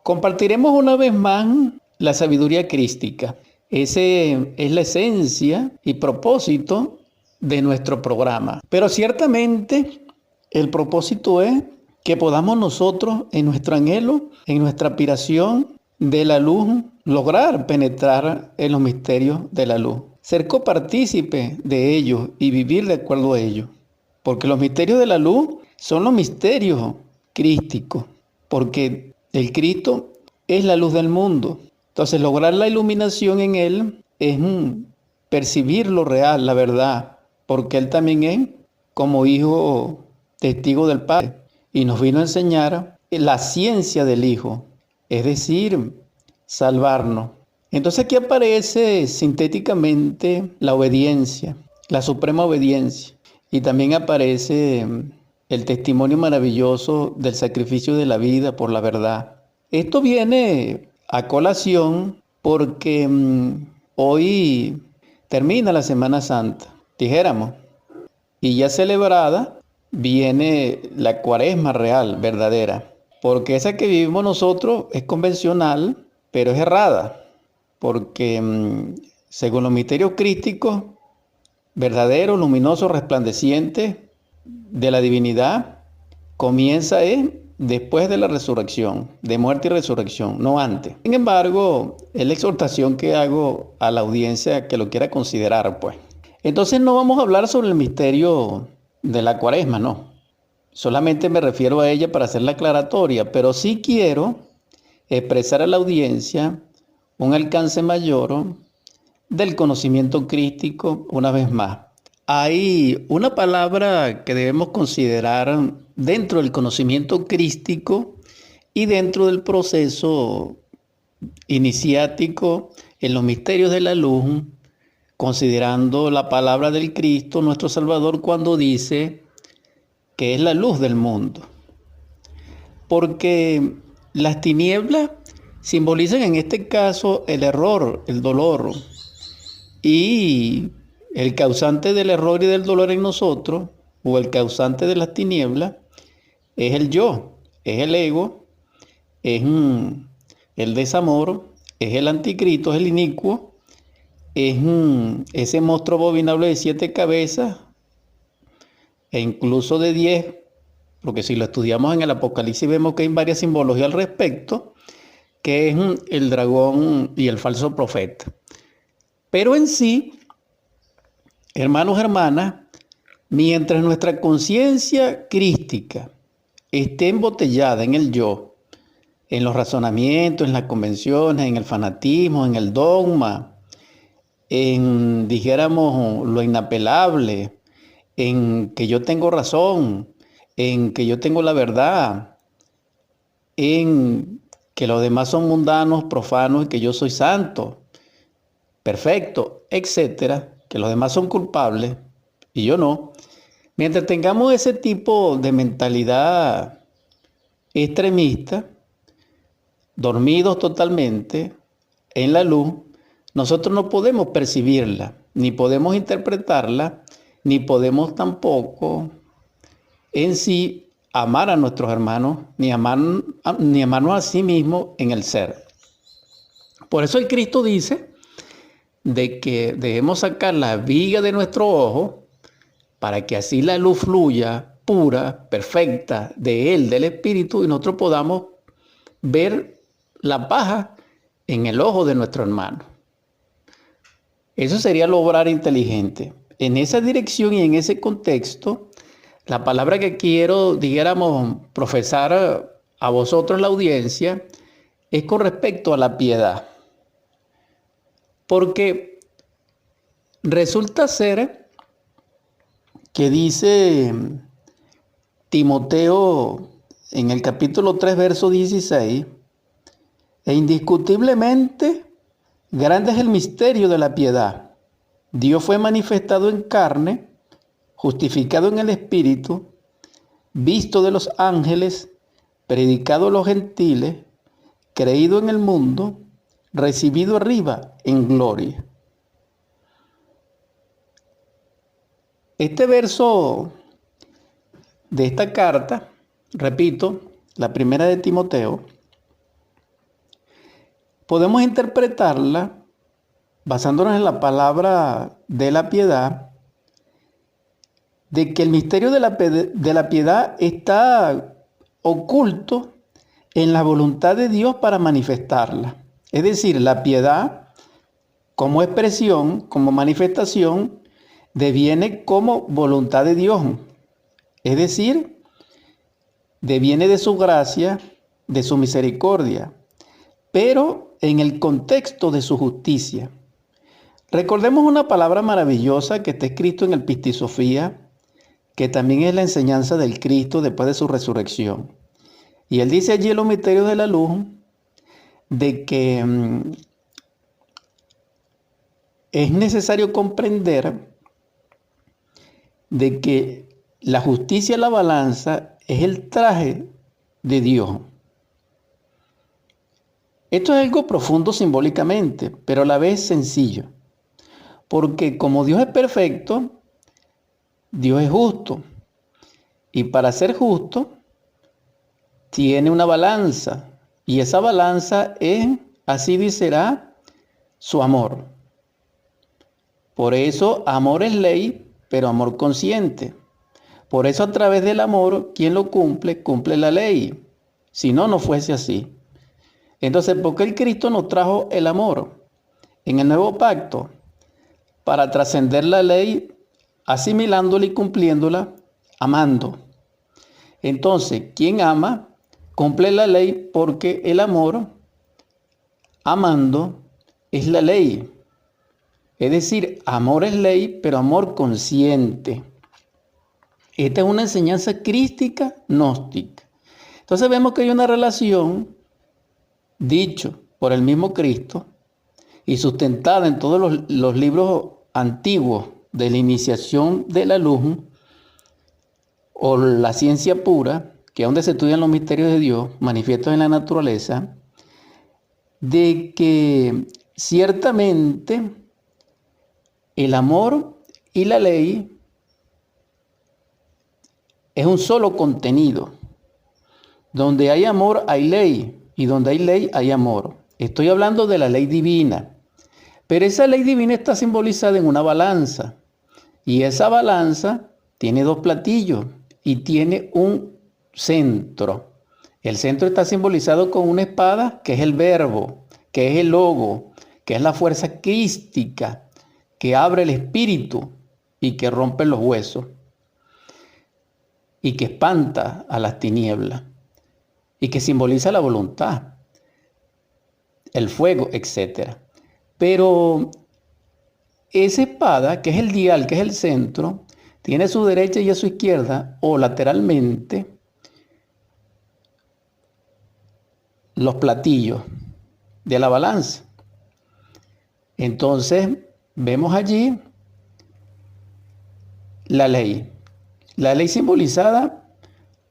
Compartiremos una vez más la sabiduría crística. Ese es la esencia y propósito de nuestro programa. Pero ciertamente el propósito es que podamos nosotros en nuestro anhelo, en nuestra aspiración de la luz, lograr penetrar en los misterios de la luz. Ser copartícipe de ellos y vivir de acuerdo a ellos. Porque los misterios de la luz son los misterios crísticos. Porque el Cristo es la luz del mundo. Entonces, lograr la iluminación en Él es percibir lo real, la verdad. Porque Él también es, como hijo, testigo del Padre. Y nos vino a enseñar la ciencia del Hijo. Es decir, salvarnos. Entonces aquí aparece sintéticamente la obediencia, la suprema obediencia. Y también aparece el testimonio maravilloso del sacrificio de la vida por la verdad. Esto viene a colación porque hoy termina la Semana Santa, dijéramos, y ya celebrada viene la Cuaresma real, verdadera, porque esa que vivimos nosotros es convencional, pero es errada, porque según los misterios crísticos, verdaderos, luminosos, resplandecientes de la divinidad, comienza después de la resurrección, de muerte y resurrección, no antes. Sin embargo, es la exhortación que hago a la audiencia que lo quiera considerar, pues. Entonces no vamos a hablar sobre el misterio de la Cuaresma, no. Solamente me refiero a ella para hacer la aclaratoria, pero sí quiero expresar a la audiencia un alcance mayor del conocimiento crístico una vez más. Hay una palabra que debemos considerar dentro del conocimiento crístico y dentro del proceso iniciático en los misterios de la luz, considerando la palabra del Cristo, nuestro Salvador, cuando dice que es la luz del mundo. Porque las tinieblas simbolizan en este caso el error, el dolor, y el causante del error y del dolor en nosotros, o el causante de las tinieblas, es el yo, es el ego, es el desamor, es el anticristo, es el inicuo, es ese monstruo abominable de 7 cabezas e incluso de 10, porque si lo estudiamos en el Apocalipsis vemos que hay varias simbologías al respecto, que es el dragón y el falso profeta. Pero en sí, hermanos, hermanas, mientras nuestra conciencia crística esté embotellada en el yo, en los razonamientos, en las convenciones, en el fanatismo, en el dogma, en, dijéramos, lo inapelable, en que yo tengo razón, en que yo tengo la verdad, en que los demás son mundanos, profanos y que yo soy santo, perfecto, etcétera, que los demás son culpables y yo no. Mientras tengamos ese tipo de mentalidad extremista, dormidos totalmente en la luz, nosotros no podemos percibirla, ni podemos interpretarla, ni podemos tampoco en sí amar a nuestros hermanos, ni amarnos a sí mismos en el ser. Por eso el Cristo dice de que debemos sacar la viga de nuestro ojo para que así la luz fluya pura, perfecta de Él, del Espíritu, y nosotros podamos ver la paja en el ojo de nuestro hermano. Eso sería el obrar inteligente. En esa dirección y en ese contexto, la palabra que quiero, dijéramos, profesar a vosotros, la audiencia, es con respecto a la piedad. Porque resulta ser que dice Timoteo en el capítulo 3, verso 16, e indiscutiblemente grande es el misterio de la piedad. Dios fue manifestado en carne, justificado en el Espíritu, visto de los ángeles, predicado a los gentiles, creído en el mundo, recibido arriba en gloria. Este verso de esta carta, repito, la primera de Timoteo, podemos interpretarla basándonos en la palabra de la piedad, de que el misterio de la piedad está oculto en la voluntad de Dios para manifestarla. Es decir, la piedad como expresión, como manifestación, deviene como voluntad de Dios. Es decir, deviene de su gracia, de su misericordia, pero en el contexto de su justicia. Recordemos una palabra maravillosa que está escrito en el Pistisofía, que también es la enseñanza del Cristo después de su resurrección. Y él dice allí en los misterios de la luz de que es necesario comprender de que la justicia y la balanza es el traje de Dios. Esto es algo profundo simbólicamente, pero a la vez sencillo. Porque como Dios es perfecto, Dios es justo. Y para ser justo, tiene una balanza. Y esa balanza es, así será, su amor. Por eso, amor es ley, pero amor consciente. Por eso, a través del amor, quien lo cumple, cumple la ley. Si no, no fuese así. Entonces, ¿por qué el Cristo nos trajo el amor en el nuevo pacto? Para trascender la ley, asimilándola y cumpliéndola, amando. Entonces, quien ama, cumple la ley porque el amor, amando, es la ley. Es decir, amor es ley, pero amor consciente. Esta es una enseñanza crística gnóstica. Entonces vemos que hay una relación, dicho por el mismo Cristo, y sustentada en todos los libros antiguos de la iniciación de la luz, o la ciencia pura, que es donde se estudian los misterios de Dios, manifiestos en la naturaleza, de que ciertamente el amor y la ley es un solo contenido. Donde hay amor hay ley, y donde hay ley hay amor. Estoy hablando de la ley divina. Pero esa ley divina está simbolizada en una balanza. Y esa balanza tiene dos platillos y tiene un centro. El centro está simbolizado con una espada, que es el verbo, que es el logo, que es la fuerza crística, que abre el espíritu y que rompe los huesos y que espanta a las tinieblas y que simboliza la voluntad, el fuego, etc. Pero esa espada, que es el dial, que es el centro, tiene a su derecha y a su izquierda o lateralmente los platillos de la balanza. Entonces vemos allí la ley simbolizada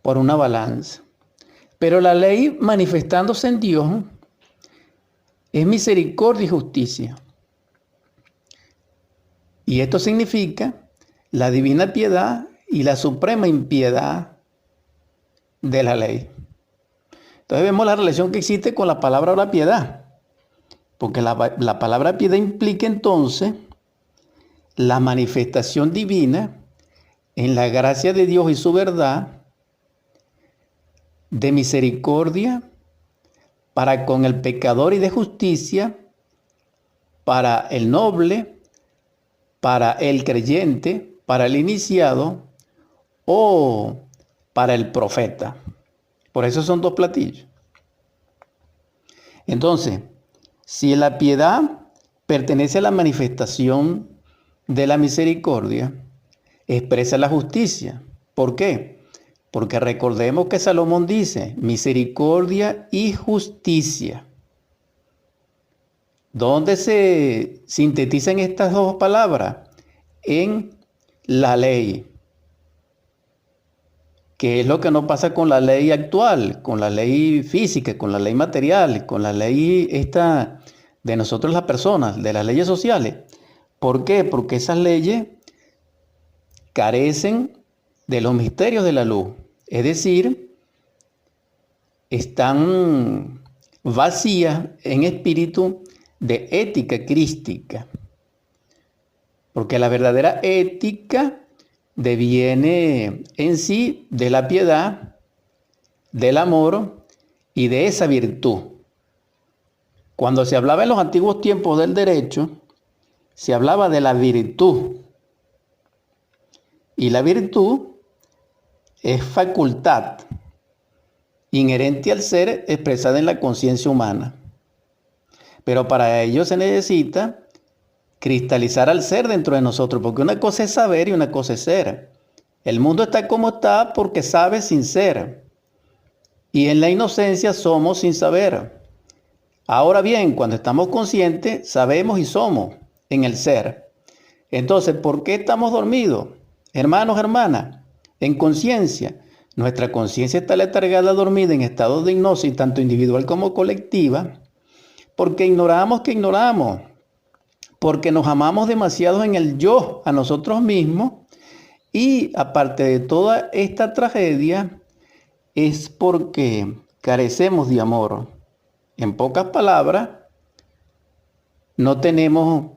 por una balanza. Pero la ley manifestándose en Dios es misericordia y justicia. Y esto significa la divina piedad y la suprema impiedad de la ley. Entonces vemos la relación que existe con la palabra la piedad. Porque la palabra piedad implica entonces la manifestación divina en la gracia de Dios y su verdad de misericordia para con el pecador y de justicia para el noble, para el creyente, para el iniciado o para el profeta. Por eso son dos platillos. Entonces, si la piedad pertenece a la manifestación de la misericordia, expresa la justicia. ¿Por qué? Porque recordemos que Salomón dice misericordia y justicia. ¿Dónde se sintetizan estas dos palabras? En la ley. ¿Qué es lo que no pasa con la ley actual, con la ley física, con la ley material, con la ley esta de nosotros las personas, de las leyes sociales? ¿Por qué? Porque esas leyes carecen de los misterios de la luz. Es decir, están vacía en espíritu de ética crística. Porque la verdadera ética deviene en sí de la piedad, del amor y de esa virtud. Cuando se hablaba en los antiguos tiempos del derecho, se hablaba de la virtud. Y la virtud es facultad inherente al ser expresada en la conciencia humana. Pero para ello se necesita cristalizar al ser dentro de nosotros, porque una cosa es saber y una cosa es ser. El mundo está como está porque sabe sin ser. Y en la inocencia somos sin saber. Ahora bien, cuando estamos conscientes, sabemos y somos en el ser. Entonces, ¿por qué estamos dormidos? Hermanos, hermanas, en conciencia. Nuestra conciencia está letargada, dormida, en estado de hipnosis, tanto individual como colectiva, porque ignoramos que ignoramos, porque nos amamos demasiado en el yo a nosotros mismos, y aparte de toda esta tragedia, es porque carecemos de amor. En pocas palabras, no tenemos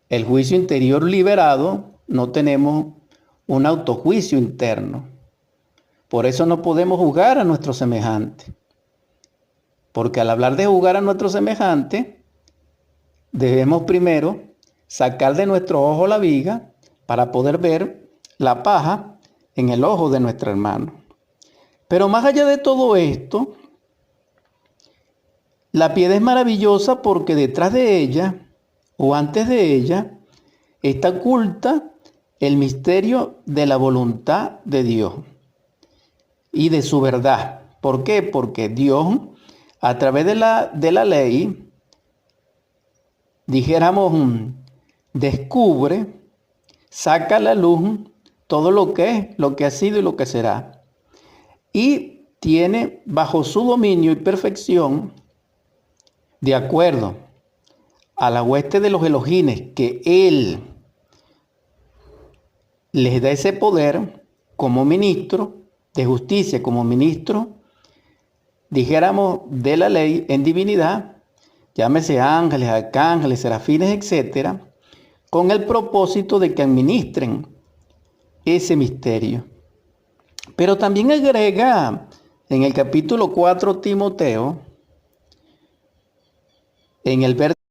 el juicio interior liberado, no tenemos un autojuicio interno. Por eso no podemos juzgar a nuestro semejante. Porque al hablar de juzgar a nuestro semejante, debemos primero sacar de nuestro ojo la viga para poder ver la paja en el ojo de nuestro hermano. Pero más allá de todo esto, la piedad es maravillosa porque detrás de ella, o antes de ella, está oculta el misterio de la voluntad de Dios y de su verdad. ¿Por qué? Porque Dios, a través de la ley, dijéramos, descubre, saca a la luz todo lo que es, lo que ha sido y lo que será. Y tiene bajo su dominio y perfección, de acuerdo a la hueste de los Elohines, que Él les da ese poder como ministro de justicia, como ministro, dijéramos, de la ley en divinidad, llámese ángeles, arcángeles, serafines, etcétera, con el propósito de que administren ese misterio. Pero también agrega en el capítulo 4 Timoteo, en el verso